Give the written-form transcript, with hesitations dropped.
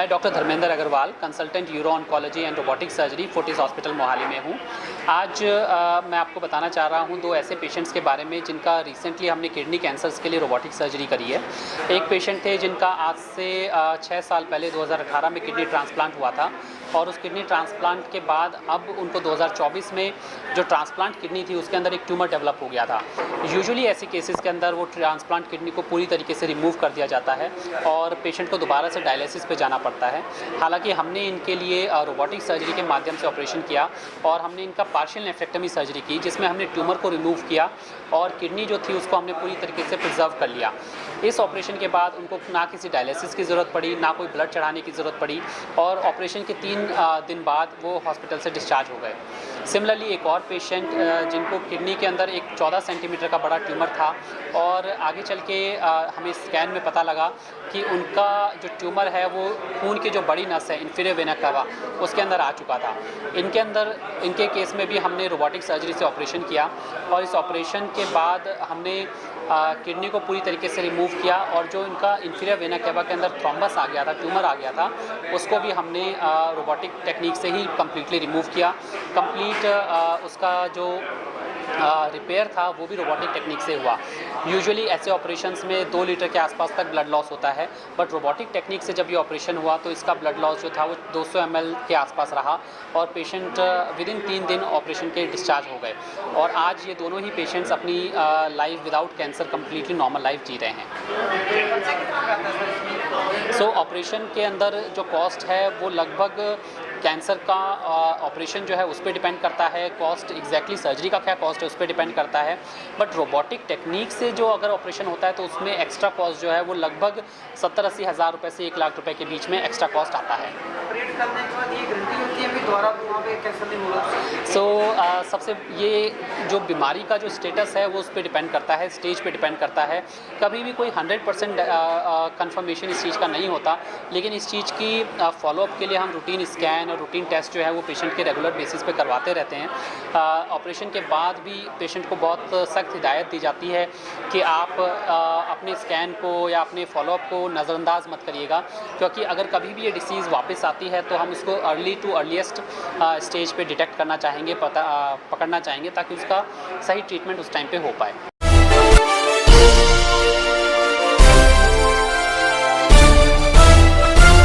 मैं doctor Dharmendra Agarwal, consultant uro oncology and robotic surgery Fortis hospital Mohali में हूँ। आज मैं आपको बताना चाह रहा हूँ दो ऐसे पेशेंट्स के बारे में जिनका रिसेंटली हमने किडनी कैंसर्स के लिए रोबोटिक सर्जरी करी है। एक पेशेंट थे जिनका आज से 6 साल पहले 2018 में किडनी ट्रांसप्लांट हुआ था और उस किडनी ट्रांसप्लांट के बाद अब उनको 2024 में जो ट्रांसप्लांट किडनी थी उसके अंदर एक ट्यूमर डेवलप हो गया था। यूजुअली ऐसे केसेस के अंदर वो ट्रांसप्लांट किडनी को पूरी तरीके से रिमूव कर दिया जाता है और पेशेंट को दोबारा से डायलिसिस पे जाना पड़ता है। हालांकि हमने इनके लिए रोबोटिक सर्जरी के माध्यम से ऑपरेशन किया और हमने इनका पार्शियल नेफ्रेक्टमी सर्जरी की, जिसमें हमने ट्यूमर को रिमूव किया और किडनी जो थी उसको हमने पूरी तरीके से प्रिजर्व कर लिया। इस ऑपरेशन के बाद उनको ना किसी डायलिसिस की ज़रूरत पड़ी, ना कोई ब्लड चढ़ाने की ज़रूरत पड़ी और ऑपरेशन के 3 दिन बाद वो हॉस्पिटल से डिस्चार्ज हो गए। सिमिलरली एक और पेशेंट जिनको किडनी के अंदर एक 14 सेंटीमीटर का बड़ा ट्यूमर था और आगे चल के हमें स्कैन में पता लगा कि उनका जो ट्यूमर है वो खून की जो बड़ी नस है इंफीरियर वेना कावा उसके अंदर आ चुका था। इनके केस में भी हमने रोबोटिक सर्जरी से ऑपरेशन किया और इस ऑपरेशन के बाद हमने किडनी को पूरी तरीके से रिमूव किया और जो इनका इंफीरियर वेना कावा के अंदर थ्रोम्बस आ गया था, ट्यूमर आ गया था, उसको भी हमने रोबोटिक टेक्निक से ही कम्प्लीटली रिमूव किया। उसका जो रिपेयर था वो भी रोबोटिक टेक्निक से हुआ। यूजुअली ऐसे ऑपरेशंस में 2 लीटर के आसपास तक ब्लड लॉस होता है, बट रोबोटिक टेक्निक से जब ये ऑपरेशन हुआ तो इसका ब्लड लॉस जो था वो 200 ml के आसपास रहा और पेशेंट विदिन 3 दिन ऑपरेशन के डिस्चार्ज हो गए और आज ये दोनों ही पेशेंट्स अपनी life without cancer completely normal life जी रहे हैं। ऑपरेशन के अंदर जो कॉस्ट है वो लगभग कैंसर का ऑपरेशन जो है उस पर डिपेंड करता है, कॉस्ट एग्जैक्टली सर्जरी का क्या कॉस्ट है उस पर डिपेंड करता है, बट रोबोटिक टेक्निक से जो अगर ऑपरेशन होता है तो उसमें एक्स्ट्रा कॉस्ट जो है वो लगभग 70-80 हज़ार रुपये से 1 लाख रुपए के बीच में एक्स्ट्रा कॉस्ट आता है। ऑपरेट करने के बाद ये गारंटी होती है कि दोबारा वहाँ पे कैंसर नहीं होगा? सबसे ये जो बीमारी का जो स्टेटस है वो उस पर डिपेंड करता है, स्टेज पे डिपेंड करता है। कभी भी कोई 100% कंफर्मेशन इस चीज़ का नहीं होता, लेकिन इस चीज़ की फॉलोअप के लिए हम रूटीन स्कैन और रूटीन टेस्ट जो है वो पेशेंट के रेगुलर बेसिस पे करवाते रहते हैं। ऑपरेशन के बाद भी पेशेंट को बहुत सख्त हिदायत दी जाती है कि आप अपने स्कैन को या अपने फॉलोअप को नज़रअंदाज मत करिएगा, क्योंकि अगर कभी भी ये डिसीज़ वापस आती है तो हम उसको अर्ली टू अर्लीस्ट स्टेज पे डिटेक्ट करना चाहेंगे, पकड़ना चाहेंगे ताकि उसका सही ट्रीटमेंट उस टाइम पे हो पाए।